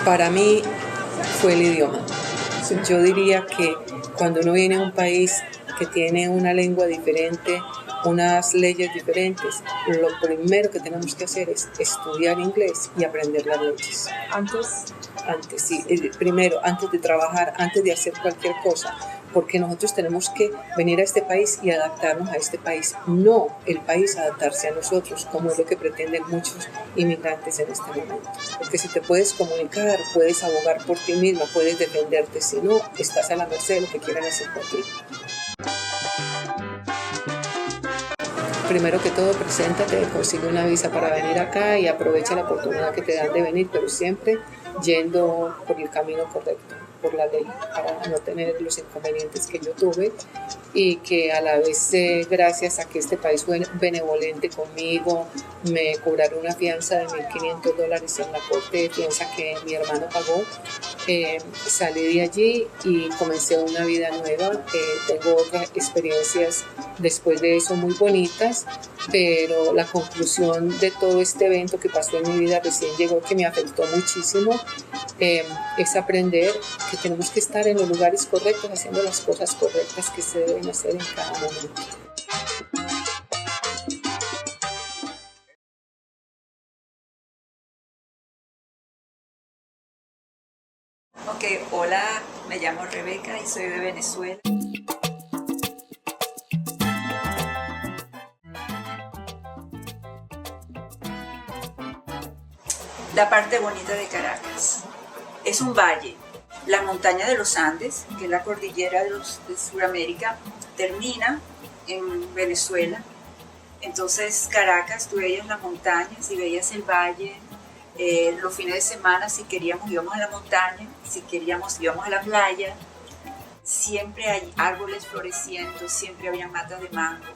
Para mí fue el idioma. Yo diría que cuando uno viene a un país que tiene una lengua diferente, unas leyes diferentes, lo primero que tenemos que hacer es estudiar inglés y aprender las leyes. Antes, sí. Primero, antes de trabajar, antes de hacer cualquier cosa, porque nosotros tenemos que venir a este país y adaptarnos a este país, no el país adaptarse a nosotros, como es lo que pretenden muchos inmigrantes en este momento. Porque si te puedes comunicar, puedes abogar por ti misma, puedes defenderte, si no, estás a la merced de lo que quieran hacer contigo. Primero que todo, preséntate, consigue una visa para venir acá y aprovecha la oportunidad que te dan de venir, pero siempre yendo por el camino correcto, por la ley, para no tener los inconvenientes que yo tuve y que a la vez, gracias a que este país fue benevolente conmigo, me cobraron una fianza de $1,500 en la corte de fianza que mi hermano pagó. Salí de allí y comencé una vida nueva. Tengo otras experiencias después de eso muy bonitas, pero la conclusión de todo este evento que pasó en mi vida recién llegó, que me afectó muchísimo, es aprender que tenemos que estar en los lugares correctos, haciendo las cosas correctas que se deben hacer en cada momento. Ok, hola, me llamo Rebeca y soy de Venezuela. La parte bonita de Caracas es un valle. La montaña de los Andes, que es la cordillera de Sudamérica, termina en Venezuela. Entonces Caracas, tú veías las montañas y veías el valle. Los fines de semana, si queríamos, íbamos a la montaña, si queríamos, íbamos a la playa. Siempre hay árboles floreciendo, siempre había matas de mango.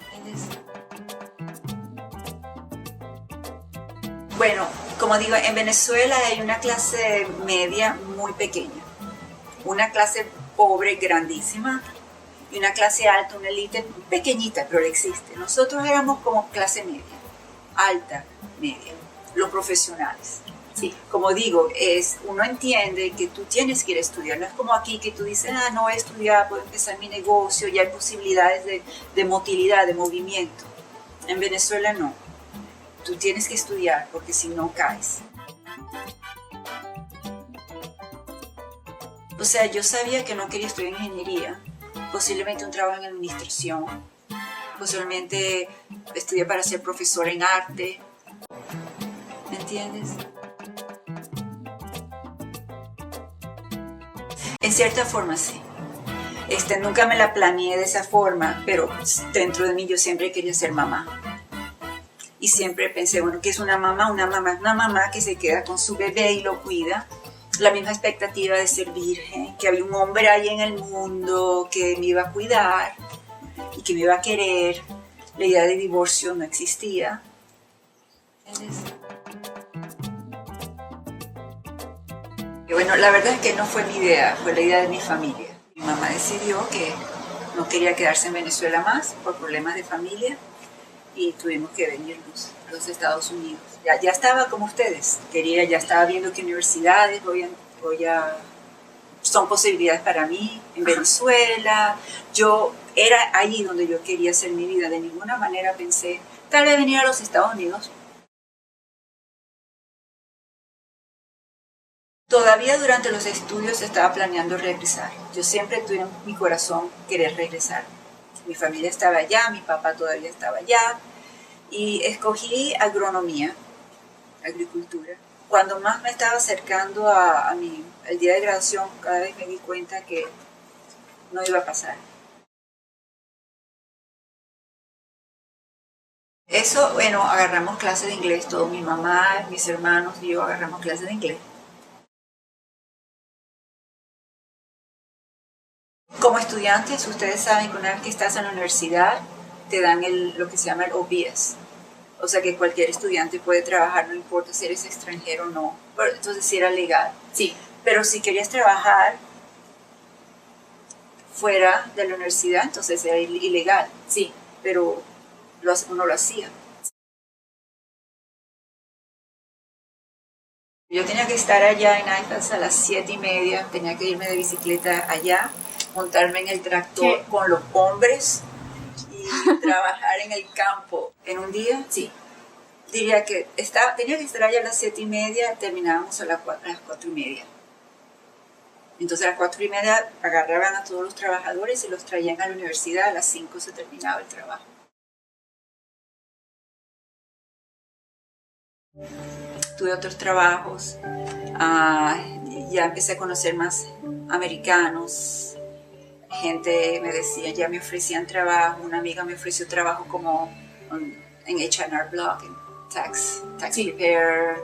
Bueno, como digo, en Venezuela hay una clase media muy pequeña, una clase pobre grandísima y una clase alta, una élite pequeñita, pero existe. Nosotros éramos como clase media, alta, media, los profesionales. Sí, como digo, uno entiende que tú tienes que ir a estudiar, no es como aquí que tú dices, no voy a estudiar, puedo empezar mi negocio, ya hay posibilidades de motilidad, de movimiento. En Venezuela no, tú tienes que estudiar porque si no caes. O sea, yo sabía que no quería estudiar ingeniería, posiblemente un trabajo en administración, posiblemente estudiar para ser profesora en arte, ¿me entiendes? En cierta forma sí. Nunca me la planeé de esa forma, pero dentro de mí yo siempre quería ser mamá. Y siempre pensé, bueno, ¿qué es una mamá? Una mamá que se queda con su bebé y lo cuida. La misma expectativa de ser virgen, que había un hombre ahí en el mundo que me iba a cuidar y que me iba a querer. La idea de divorcio no existía. ¿Entiendes? Y bueno, la verdad es que no fue mi idea, fue la idea de mi familia. Mi mamá decidió que no quería quedarse en Venezuela más por problemas de familia y tuvimos que venirnos a los Estados Unidos. Ya estaba como ustedes, ya estaba viendo qué universidades son posibilidades para mí en Venezuela. Era ahí donde yo quería hacer mi vida, de ninguna manera pensé tal vez venir a los Estados Unidos. Todavía durante los estudios estaba planeando regresar. Yo siempre tuve en mi corazón querer regresar. Mi familia estaba allá, mi papá todavía estaba allá y escogí agronomía, agricultura. Cuando más me estaba acercando al día de graduación, cada vez me di cuenta que no iba a pasar. Eso, bueno, agarramos clases de inglés, todo mi mamá, mis hermanos y yo agarramos clases de inglés. Como estudiantes, ustedes saben que una vez que estás en la universidad, te dan lo que se llama el OBS. O sea que cualquier estudiante puede trabajar, no importa si eres extranjero o no. Pero, entonces sí era legal. Sí. Pero si querías trabajar fuera de la universidad, entonces era ilegal. Sí. Pero uno lo hacía. Yo tenía que estar allá en Haifa a las 7:30, tenía que irme de bicicleta allá, montarme en el tractor con los hombres y trabajar en el campo. En un día, sí. Diría que tenía que estar allá a las 7:30, terminábamos a las 4:30. Entonces a las 4:30 agarraban a todos los trabajadores y los traían a la universidad, a las 5 se terminaba el trabajo. Tuve otros trabajos, ya empecé a conocer más americanos, gente me decía, ya me ofrecían trabajo, una amiga me ofreció trabajo como en H&R Block, en tax preparer,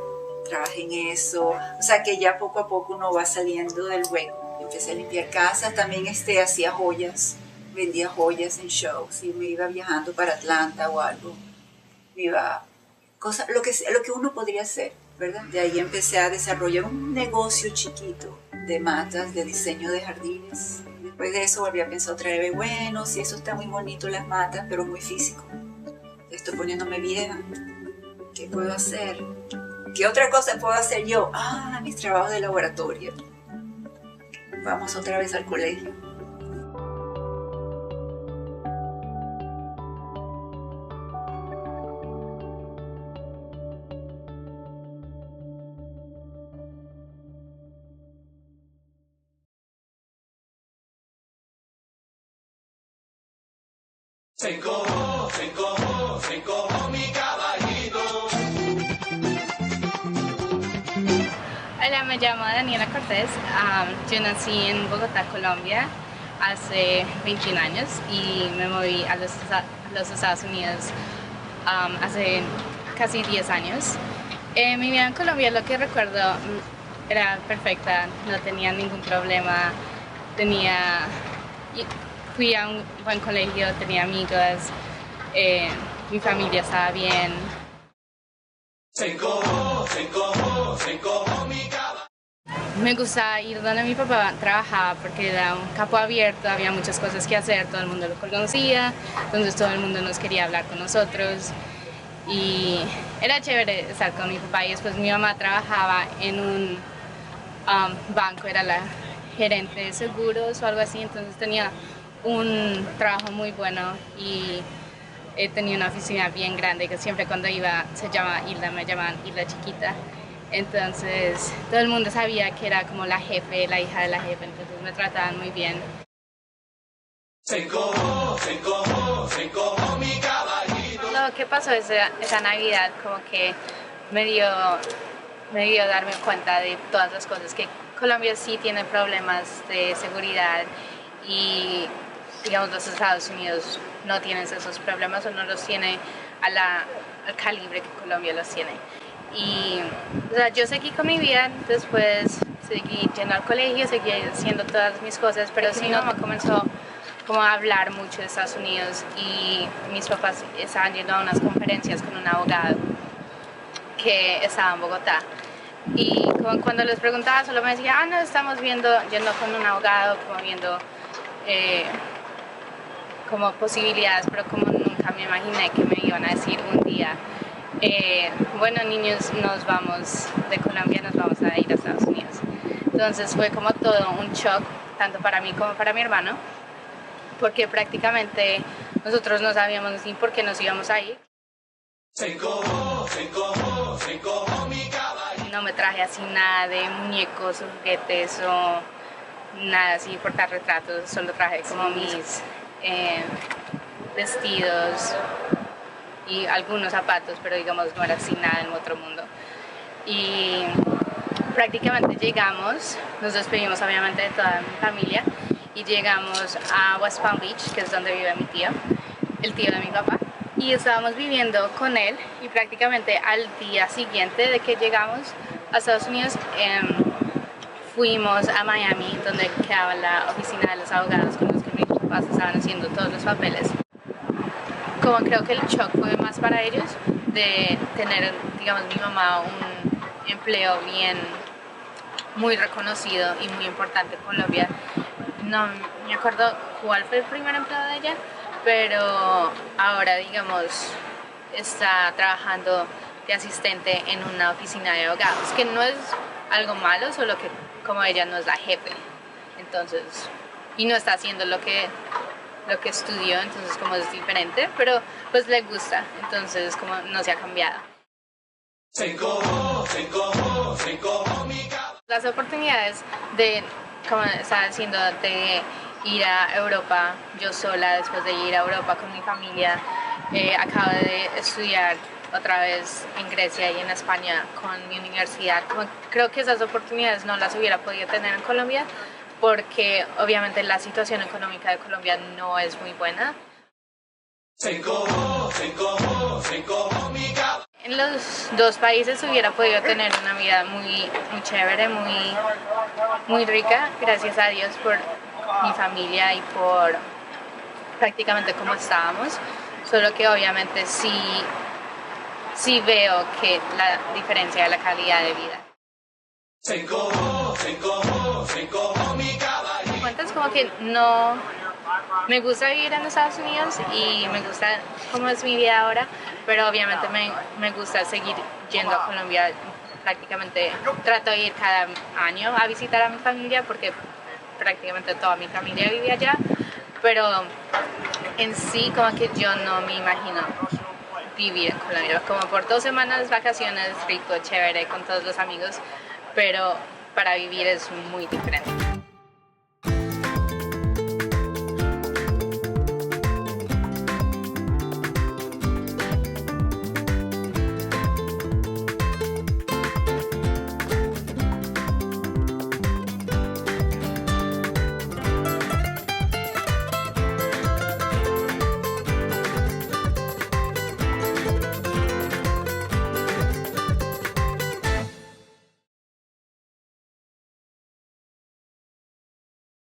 trabajé en eso, o sea que ya poco a poco uno va saliendo del hueco. Empecé a limpiar casas, también hacía joyas, vendía joyas en shows y me iba viajando para Atlanta o algo, me iba... lo que uno podría hacer, ¿verdad? De ahí empecé a desarrollar un negocio chiquito de matas, de diseño de jardines. Después de eso volví a pensar otra vez, bueno, sí, eso está muy bonito las matas, pero muy físico. Estoy poniéndome vieja. ¿Qué puedo hacer? ¿Qué otra cosa puedo hacer yo? Mis trabajos de laboratorio. Vamos otra vez al colegio. Se encojó mi caballito. Hola, me llamo Daniela Cortés. Yo nací en Bogotá, Colombia, hace 21 años y me moví a los Estados Unidos hace casi 10 años. Mi vida en Colombia, lo que recuerdo, era perfecta, no tenía ningún problema, fui a un buen colegio, tenía amigos, mi familia estaba bien. Me gusta ir donde mi papá trabajaba porque era un campo abierto, había muchas cosas que hacer, todo el mundo lo conocía, entonces todo el mundo nos quería hablar con nosotros y era chévere estar con mi papá. Y después mi mamá trabajaba en un banco, era la gerente de seguros o algo así, entonces tenía un trabajo muy bueno y tenía una oficina bien grande que siempre cuando iba se llamaba Hilda, me llamaban Hilda Chiquita. Entonces todo el mundo sabía que era como la jefe, la hija de la jefe, entonces me trataban muy bien. Lo que pasó esa Navidad como que me dio darme cuenta de todas las cosas, que Colombia sí tiene problemas de seguridad y digamos los Estados Unidos no tienen esos problemas o no los tiene al calibre que Colombia los tiene. Y o sea, yo seguí con mi vida, después seguí yendo al colegio, seguí haciendo todas mis cosas, pero sí mi mamá comenzó como a hablar mucho de Estados Unidos y mis papás estaban yendo a unas conferencias con un abogado que estaba en Bogotá. Y como cuando les preguntaba solo me decía, no, estamos yendo con un abogado, como viendo como posibilidades, pero como nunca me imaginé que me iban a decir un día, bueno niños, nos vamos de Colombia, nos vamos a ir a Estados Unidos. Entonces fue como todo un shock, tanto para mí como para mi hermano, porque prácticamente nosotros no sabíamos ni por qué nos íbamos a ir. No me traje así nada de muñecos, juguetes o nada así, portarretratos, solo traje como mis vestidos y algunos zapatos, pero digamos no era así nada en otro mundo. Y prácticamente llegamos, nos despedimos obviamente de toda mi familia y llegamos a West Palm Beach, que es donde vive mi tío, el tío de mi papá, y estábamos viviendo con él y prácticamente al día siguiente de que llegamos a Estados Unidos fuimos a Miami, donde quedaba la oficina de los abogados con los que mis papás estaban haciendo todos los papeles. Como creo que el shock fue más para ellos de tener, digamos, mi mamá un empleo muy reconocido y muy importante en Colombia. No me acuerdo cuál fue el primer empleo de ella, pero ahora, digamos, está trabajando de asistente en una oficina de abogados, que no es algo malo, solo que como ella no es la jefe, entonces, y no está haciendo lo que estudió, entonces como es diferente, pero pues le gusta, entonces como no se ha cambiado. Las oportunidades de, como estaba diciendo, de ir a Europa yo sola, después de ir a Europa con mi familia, acabo de estudiar otra vez en Grecia y en España con mi universidad. Como creo que esas oportunidades no las hubiera podido tener en Colombia, porque obviamente la situación económica de Colombia no es muy buena. En los dos países hubiera podido tener una vida muy chévere, muy rica, gracias a Dios por mi familia y por prácticamente cómo estábamos, solo que obviamente sí veo que la diferencia de la calidad de vida. Es como que no me gusta vivir en Estados Unidos y me gusta cómo es mi vida ahora, pero obviamente me gusta seguir yendo a Colombia. Prácticamente trato de ir cada año a visitar a mi familia porque prácticamente toda mi familia vive allá, pero en sí como que yo no me imagino vivir en Colombia, como por 2 semanas vacaciones, rico, chévere, con todos los amigos, pero para vivir es muy diferente.